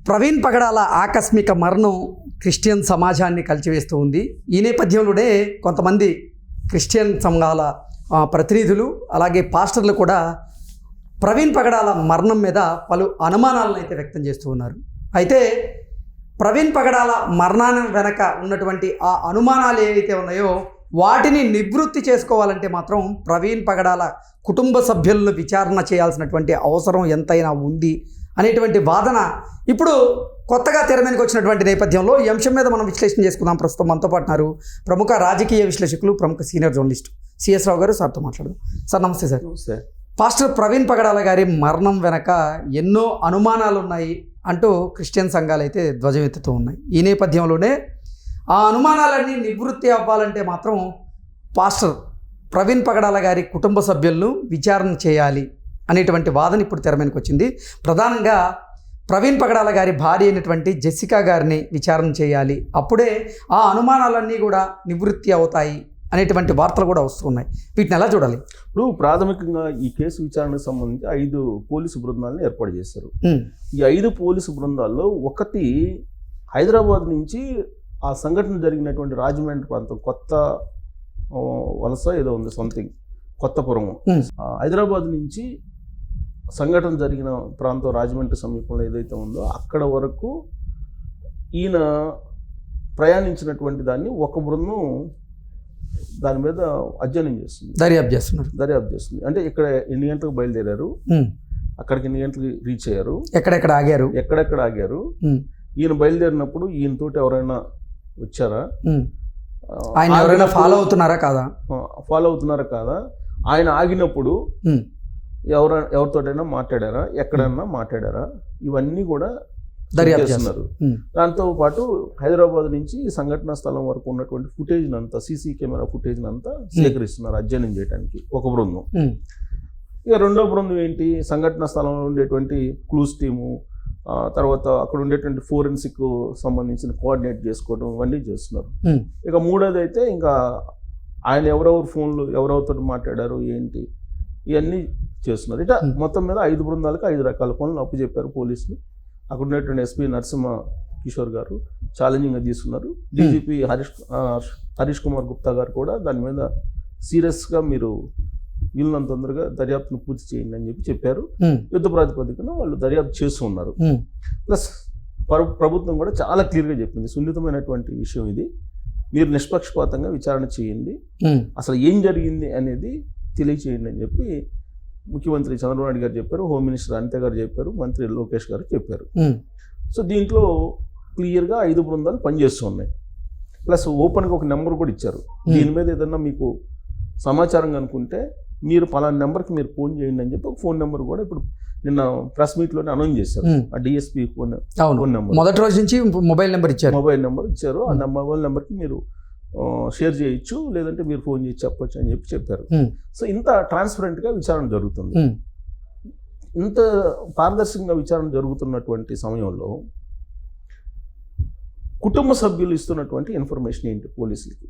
ప్రవీణ్ పగడాల ఆకస్మిక మరణం క్రిస్టియన్ సమాజాన్ని కలిచివేస్తూ ఉంది. ఈ నేపథ్యంలోనే కొంతమంది క్రిస్టియన్ సంఘాల ప్రతినిధులు అలాగే పాస్టర్లు కూడా ప్రవీణ్ పగడాల మరణం మీద పలు అనుమానాలను అయితే వ్యక్తం చేస్తూ ఉన్నారు. అయితే ప్రవీణ్ పగడాల మరణాన్ని వెనక ఉన్నటువంటి ఆ అనుమానాలు ఏవైతే ఉన్నాయో వాటిని నివృత్తి చేసుకోవాలంటే మాత్రం ప్రవీణ్ పగడాల కుటుంబ సభ్యులను విచారణ చేయాల్సినటువంటి అవసరం ఎంతైనా ఉంది అనేటువంటి వాదన ఇప్పుడు కొత్తగా తెర మీదకి వచ్చినటువంటి నేపథ్యంలో ఈ అంశం మీద మనం విశ్లేషణ చేసుకుందాం. ప్రస్తుతం మనతో పాటు ఉన్నారు ప్రముఖ రాజకీయ విశ్లేషకులు, ప్రముఖ సీనియర్ జర్నలిస్ట్ సిఎస్ రావు గారు. సార్తో మాట్లాడదాం. సార్ నమస్తే. సార్ పాస్టర్ ప్రవీణ్ పగడాల గారి మరణం వెనక ఎన్నో అనుమానాలు ఉన్నాయి అంటూ క్రిస్టియన్ సంఘాలు అయితే ధ్వజమెత్తుతూ ఉన్నాయి. ఈ నేపథ్యంలోనే ఆ అనుమానాలన్నీ నివృత్తి అవ్వాలంటే మాత్రం పాస్టర్ ప్రవీణ్ పగడాల గారి కుటుంబ సభ్యులను విచారణ చేయాలి అనేటువంటి వాదన ఇప్పుడు తెర మీదకి వచ్చింది. ప్రధానంగా ప్రవీణ్ పగడాల గారి భార్య అయినటువంటి జెసికా గారిని విచారణ చేయాలి, అప్పుడే ఆ అనుమానాలన్నీ కూడా నివృత్తి అవుతాయి అనేటువంటి వార్తలు కూడా వస్తున్నాయి. వీటిని ఎలా చూడాలి? ఇప్పుడు ప్రాథమికంగా ఈ కేసు విచారణకు సంబంధించి 5 పోలీసు బృందాలను ఏర్పాటు చేశారు. ఈ 5 పోలీసు బృందాల్లో ఒకటి హైదరాబాద్ నుంచి ఆ సంఘటన జరిగినటువంటి రాజమండ్రి ప్రాంతం, కొత్త వలస ఏదో ఉంది, సంథింగ్ కొత్తపురం, హైదరాబాద్ నుంచి సంఘటన జరిగిన ప్రాంతం రాజమండ్రి సమీపంలో ఏదైతే ఉందో అక్కడ వరకు ఈయన ప్రయాణించినటువంటి దాన్ని ఒక బృందం దాని మీద అధ్యయనం చేస్తుంది, దర్యాప్తు చేస్తుంది. అంటే ఇక్కడ ఎన్ని గంటలకు బయలుదేరారు, అక్కడికి ఎన్ని గంటలకు రీచ్ అయ్యారు, ఎక్కడెక్కడ ఆగారు, ఈయన బయలుదేరినప్పుడు ఈయనతోటి ఎవరైనా వచ్చారా, ఆయన ఎవరైనా ఫాలో అవుతున్నారా కాదా, ఆయన ఆగినప్పుడు ఎవరితోటైనా మాట్లాడారా, ఎక్కడైనా మాట్లాడారా, ఇవన్నీ కూడా చేస్తున్నారు. దాంతో పాటు హైదరాబాద్ నుంచి సంఘటనా స్థలం వరకు ఉన్నటువంటి ఫుటేజ్ అంతా, సీసీ కెమెరా ఫుటేజ్ అంతా సేకరిస్తున్నారు అధ్యయనం చేయడానికి ఒక బృందం. ఇక రెండో బృందం ఏంటి, సంఘటనా స్థలంలో ఉండేటువంటి క్లూస్ టీము, తర్వాత అక్కడ ఉండేటువంటి ఫోరెన్సిక్ సంబంధించిన కోఆర్డినేట్ చేసుకోవడం, ఇవన్నీ చేస్తున్నారు. ఇక మూడోది అయితే ఇంకా ఆయన ఎవరెవరు ఫోన్లు ఎవరెవరితో మాట్లాడారు ఏంటి, ఇవన్నీ చేస్తున్నారు. ఇట్లా మొత్తం మీద 5 బృందాలకు 5 రకాల పనులు అప్పచెప్పారు పోలీసులు. అక్కడ ఉన్నటువంటి ఎస్పీ నరసింహ కిషోర్ గారు ఛాలెంజింగ్గా తీసుకున్నారు. డీజీపీ హరీష్ కుమార్ గుప్తా గారు కూడా దాని మీద సీరియస్గా మీరు వీళ్ళని తొందరగా దర్యాప్తును పూర్తి చేయండి అని చెప్పారు. యుద్ధ ప్రాతిపదికన వాళ్ళు దర్యాప్తు చేస్తూ ఉన్నారు. ప్లస్ ప్రభుత్వం కూడా చాలా క్లియర్గా చెప్పింది, సున్నితమైనటువంటి విషయం ఇది, మీరు నిష్పక్షపాతంగా విచారణ చేయండి, అసలు ఏం జరిగింది అనేది తెలియచేయండి అని చెప్పి ముఖ్యమంత్రి చంద్రబాబు నాయుడు గారు చెప్పారు, హోమ్ మినిస్టర్ అనిత గారు చెప్పారు, మంత్రి లోకేష్ గారు చెప్పారు. సో దీంట్లో క్లియర్గా 5 బృందాలు పనిచేస్తూ ఉన్నాయి. ప్లస్ ఓపెన్గా ఒక నెంబర్ కూడా ఇచ్చారు, దీని మీద ఏదన్నా మీకు సమాచారం అనుకుంటే మీరు పలానా నెంబర్కి మీరు ఫోన్ చేయండి అని చెప్పి ఒక ఫోన్ నెంబర్ కూడా ఇప్పుడు నిన్న ప్రెస్ మీట్లోనే అనౌన్స్ చేశారు. ఆ డిఎస్పీ ఫోన్ నెంబర్ మొదటి రోజు నుంచి మొబైల్ నెంబర్ ఇచ్చారు. ఆ మొబైల్ నెంబర్కి మీరు షేర్ చేయొచ్చు, లేదంటే మీరు ఫోన్ చేసి చెప్పొచ్చు అని చెప్పారు. సో ఇంత ట్రాన్స్పరెంట్గా విచారణ జరుగుతుంది. ఇంత పారదర్శకంగా విచారణ జరుగుతున్నటువంటి సమయంలో కుటుంబ సభ్యులు ఇస్తున్నటువంటి ఇన్ఫర్మేషన్ ఏంటి పోలీసులకి?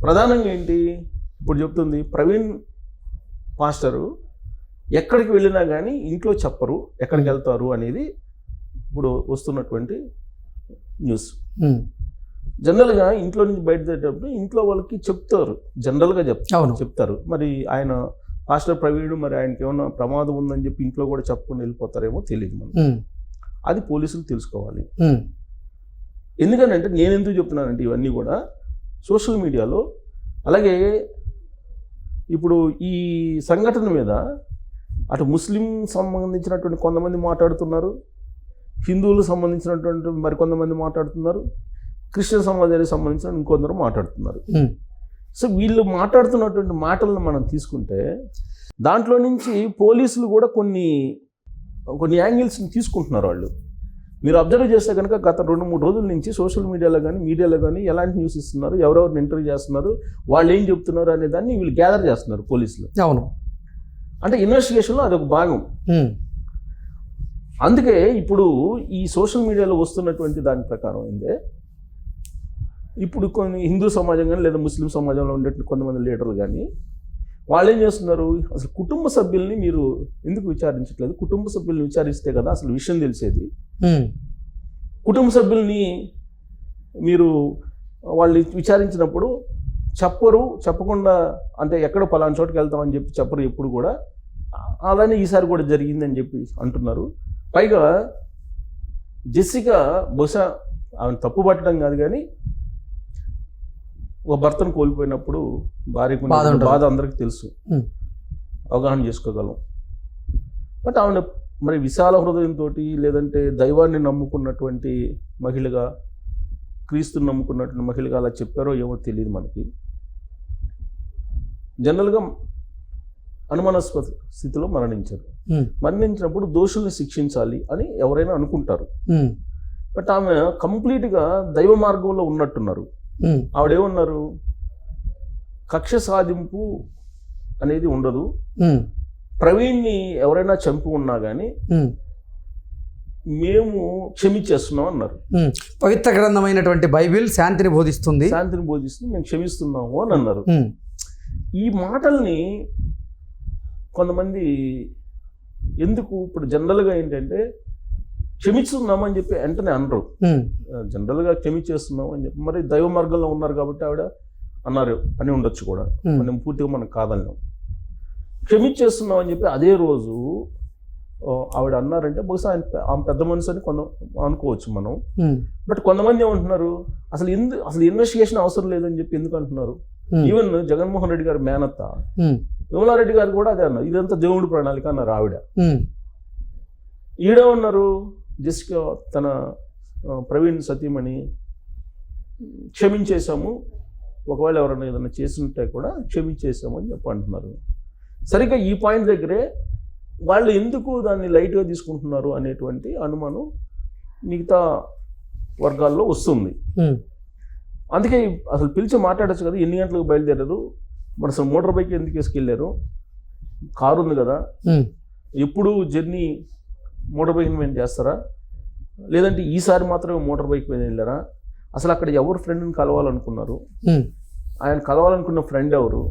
ప్రధానంగా ఏంటి ఇప్పుడు చెప్తుంది, ప్రవీణ్ పాస్టరు ఎక్కడికి వెళ్ళినా కానీ ఇంట్లో చెప్పరు ఎక్కడికి వెళ్తారు అనేది ఇప్పుడు వస్తున్నటువంటి న్యూస్. జనరల్గా ఇంట్లో నుంచి బయటదేటప్పుడు ఇంట్లో వాళ్ళకి చెప్తారు, జనరల్గా చెప్తారు. మరి ఆయన పాస్టర్ ప్రవీణ్ మరి ఆయనకి ఏమన్నా ప్రమాదం ఉందని చెప్పి ఇంట్లో కూడా చెప్పుకొని వెళ్ళిపోతారేమో తెలియదు మనకి. అది పోలీసులు తెలుసుకోవాలి. ఎందుకంటే నేను ఎందుకు చెప్తున్నానంటే ఇవన్నీ కూడా సోషల్ మీడియాలో, అలాగే ఇప్పుడు ఈ సంఘటన మీద అటు ముస్లిం సంబంధించినటువంటి కొంతమంది మాట్లాడుతున్నారు, హిందువులకు సంబంధించినటువంటి మరికొంతమంది మాట్లాడుతున్నారు, క్రిస్టియన్ సమాజానికి సంబంధించిన ఇంకొందరు మాట్లాడుతున్నారు. సో వీళ్ళు మాట్లాడుతున్నటువంటి మాటలను మనం తీసుకుంటే దాంట్లో నుంచి పోలీసులు కూడా కొన్ని యాంగిల్స్ని తీసుకుంటున్నారు వాళ్ళు. మీరు అబ్జర్వ్ చేస్తే కనుక గత 2-3 రోజుల నుంచి సోషల్ మీడియాలో కానీ మీడియాలో కానీ ఎలాంటి న్యూస్ ఇస్తున్నారు, ఎవరెవరిని ఇంటర్వ్యూ చేస్తున్నారు, వాళ్ళు ఏం చెప్తున్నారు అనే దాన్ని వీళ్ళు గ్యాదర్ చేస్తున్నారు పోలీసులు. అవును, అంటే ఇన్వెస్టిగేషన్లో అదొక భాగం. అందుకే ఇప్పుడు ఈ సోషల్ మీడియాలో వస్తున్నటువంటి దాని ప్రకారం ఏందే, ఇప్పుడు కొన్ని హిందూ సమాజం కానీ లేదా ముస్లిం సమాజంలో ఉండేటువంటి కొంతమంది లీడర్లు కానీ వాళ్ళు ఏం చేస్తున్నారు, అసలు కుటుంబ సభ్యుల్ని మీరు ఎందుకు విచారించట్లేదు? కుటుంబ సభ్యుల్ని విచారిస్తే కదా అసలు విషయం తెలిసేది. కుటుంబ సభ్యుల్ని మీరు వాళ్ళు విచారించినప్పుడు చెప్పకుండా అంటే ఎక్కడో పలానా చోటుకి వెళ్తామని చెప్పి చెప్పరు ఎప్పుడు కూడా. అలానే ఈసారి కూడా జరిగిందని చెప్పి అంటున్నారు. పైగా జెస్సికా బహుశా ఆమెను తప్పు పట్టడం కాదు కానీ ఒక భర్తను కోల్పోయినప్పుడు భార్యకు బాధ అందరికీ తెలుసు, అవగాహన చేసుకోగలం. బట్ ఆమె మరి విశాల హృదయంతో లేదంటే దైవాన్ని నమ్ముకున్నటువంటి మహిళగా, క్రీస్తుని నమ్ముకున్నటువంటి మహిళగా అలా చెప్పారో ఏమో తెలియదు మనకి. జనరల్గా అనుమానాస్పద స్థితిలో మరణించినప్పుడు దోషుల్ని శిక్షించాలి అని ఎవరైనా అనుకుంటారు. బట్ ఆమె కంప్లీట్గా దైవ మార్గంలో ఉన్నట్టున్నారు. ఆవిడేమన్నారు, కక్ష సాధింపు అనేది ఉండదు, ప్రవీణ్ని ఎవరైనా చంపి ఉన్నా కానీ మేము క్షమించేస్తున్నాం అన్నారు. పవిత్ర గ్రంథమైనటువంటి బైబిల్ శాంతిని బోధిస్తుంది, మేము క్షమిస్తున్నాము అని అన్నారు. ఈ మాటల్ని కొంతమంది ఎందుకు ఇప్పుడు జనరల్గా ఏంటంటే క్షమిస్తున్నామని చెప్పి వెంటనే అనరు. జనరల్గా క్షమించేస్తున్నాం అని చెప్పి మరి దైవ మార్గంలో ఉన్నారు కాబట్టి ఆవిడ అన్నారు అని ఉండొచ్చు కూడా, మనం పూర్తిగా మనకు కాదన్నాం. క్షమించేస్తున్నాం అని చెప్పి అదే రోజు ఆవిడ అన్నారంటే బహుశా ఆమె పెద్ద మనసు అని అనుకోవచ్చు మనం. బట్ కొంతమంది ఏమంటున్నారు, అసలు ఇన్వెస్టిగేషన్ అవసరం లేదని చెప్పి ఎందుకు అంటున్నారు? ఈవెన్ జగన్మోహన్ రెడ్డి గారి మేనత్త విమలారెడ్డి గారు కూడా అదే అన్నారు, ఇదంతా దేవుడి ప్రణాళిక అన్నారు ఆవిడ. ఈడే ఉన్నారు జెస్సికా తన ప్రవీణ్ సతీమణి క్షమించేశాము, ఒకవేళ ఎవరైనా ఏదైనా చేస్తుంటే కూడా క్షమించేశాము అని చెప్పి అంటున్నారు. సరిగ్గా ఈ పాయింట్ దగ్గరే వాళ్ళు ఎందుకు దాన్ని లైట్గా తీసుకుంటున్నారు అనేటువంటి అనుమానం మిగతా వర్గాల్లో వస్తుంది. అందుకే అసలు పిలిచి మాట్లాడచ్చు కదా, ఎన్ని గంటలకు బయలుదేరారు, మరి అసలు మోటార్ బైక్ ఎందుకు వేసుకెళ్ళారు, కారు ఉంది కదా, ఎప్పుడు జర్నీ మోటార్ బైక్ మీద చేస్తారా, లేదంటే ఈసారి మాత్రమే మోటార్ బైక్ మీద వెళ్ళారా, అసలు అక్కడ ఎవరు ఫ్రెండ్ని కలవాలనుకున్నారు, ఆయన కలవాలనుకున్న ఫ్రెండ్ ఎవరు,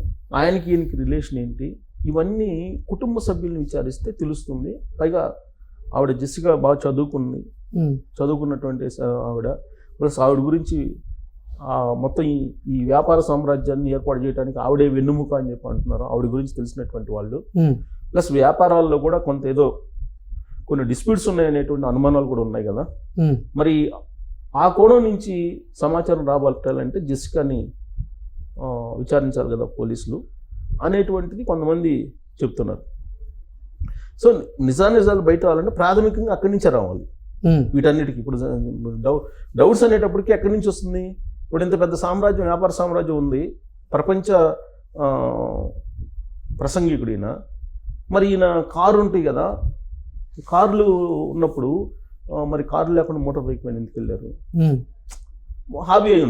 ఆయనకి ఈయనకి రిలేషన్ ఏంటి, ఇవన్నీ కుటుంబ సభ్యులను విచారిస్తే తెలుస్తుంది. పైగా ఆవిడ జెస్సికా బాగా చదువుకున్నటువంటి ఆవిడ, ప్లస్ ఆవిడ గురించి మొత్తం ఈ వ్యాపార సామ్రాజ్యాన్ని ఏర్పాటు చేయడానికి ఆవిడే వెన్నుముక అని చెప్పి అంటున్నారు. ఆవిడ గురించి తెలిసినటువంటి వాళ్ళు, ప్లస్ వ్యాపారాల్లో కూడా కొన్ని డిస్ప్యూట్స్ ఉన్నాయనేటువంటి అనుమానాలు కూడా ఉన్నాయి కదా. మరి ఆ కోణం నుంచి సమాచారం రాబట్టాలంటే జెస్సికాని విచారించాలి కదా పోలీసులు అనేటువంటిది కొంతమంది చెప్తున్నారు. సో నిజాలు బయట రావాలంటే ప్రాథమికంగా అక్కడి నుంచే రావాలి వీటన్నిటికీ. ఇప్పుడు డౌట్స్ అనేటప్పటికీ ఎక్కడి నుంచి వస్తుంది? ఇప్పుడు ఇంత పెద్ద సామ్రాజ్యం, వ్యాపార సామ్రాజ్యం ఉంది, ప్రపంచ ప్రసంగికుడిన, మరి ఈయన కారు ఉంటాయి కదా, కార్లు ఉన్నప్పుడు మరి కార్లు లేకుండా మోటార్ బైక్ మీద ఎందుకు వెళ్ళారు? హాబీ అయి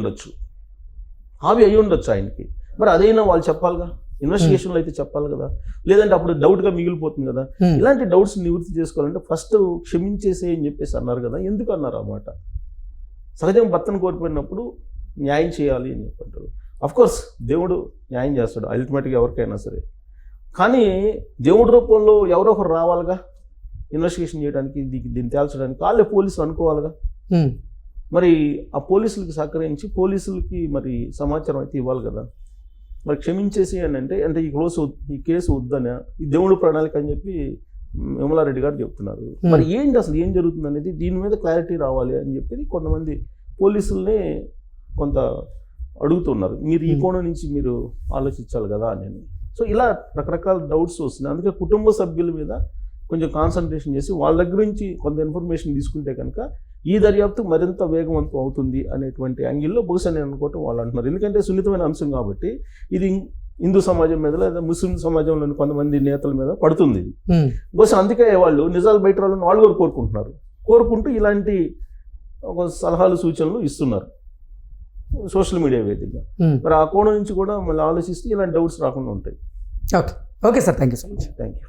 ఉండొచ్చు ఆయనకి. మరి అదైనా వాళ్ళు చెప్పాలిగా, ఇన్వెస్టిగేషన్లో అయితే చెప్పాలి కదా, లేదంటే అప్పుడు డౌట్గా మిగిలిపోతుంది కదా. ఇలాంటి డౌట్స్ నివృత్తి చేసుకోవాలంటే ఫస్ట్ క్షమించేసే అని చెప్పేసి అన్నారు కదా, ఎందుకు అన్నారు ఆ మాట? సహజం భర్తను కోల్పోయినప్పుడు న్యాయం చేయాలి అని చెప్పంటారు. అఫ్కోర్స్ దేవుడు న్యాయం చేస్తాడు అల్టిమేట్గా ఎవరికైనా సరే, కానీ దేవుడి రూపంలో ఎవరో ఒకరు రావాలిగా ఇన్వెస్టిగేషన్ చేయడానికి, దీన్ని తేల్చడానికి. వాళ్ళే పోలీసులు అనుకోవాలిగా. మరి ఆ పోలీసులకి సహకరించి పోలీసులకి మరి సమాచారం అయితే ఇవ్వాలి కదా. మరి క్షమించేసి అని అంటే ఈ కేసు వద్దనే ఈ దేవుడు ప్రణాళిక అని చెప్పి విమలారెడ్డి గారు చెప్తున్నారు. మరి ఏంటి అసలు ఏం జరుగుతుంది అనేది దీని మీద క్లారిటీ రావాలి అని చెప్పి కొంతమంది పోలీసుల్ని కొంత అడుగుతున్నారు, మీరు ఈ కోణం నుంచి మీరు ఆలోచించాలి కదా అని. సో ఇలా రకరకాల డౌట్స్ వస్తున్నాయి. అందుకే కుటుంబ సభ్యుల మీద కొంచెం కాన్సన్ట్రేషన్ చేసి వాళ్ళ దగ్గర నుంచి కొంత ఇన్ఫర్మేషన్ తీసుకుంటే కనుక ఈ దర్యాప్తు మరింత వేగవంతం అవుతుంది అనేటువంటి యాంగిల్లో బహుశా నేను అనుకోవటం వాళ్ళు అంటున్నారు. ఎందుకంటే సున్నితమైన అంశం కాబట్టి ఇది హిందూ సమాజం మీద లేదా ముస్లిం సమాజంలోని కొంతమంది నేతల మీద పడుతుంది ఇది. బహుశా అందుకే వాళ్ళు నిజాలు బయట వాళ్ళని వాళ్ళు కూడా కోరుకుంటూ ఇలాంటి సలహాలు సూచనలు ఇస్తున్నారు సోషల్ మీడియా వేదికగా. మరి ఆ కోణం నుంచి కూడా మళ్ళీ ఆలోచిస్తే ఇలాంటి డౌట్స్ రాకుండా ఉంటాయి. Okay sir, thank you so much. Thank you.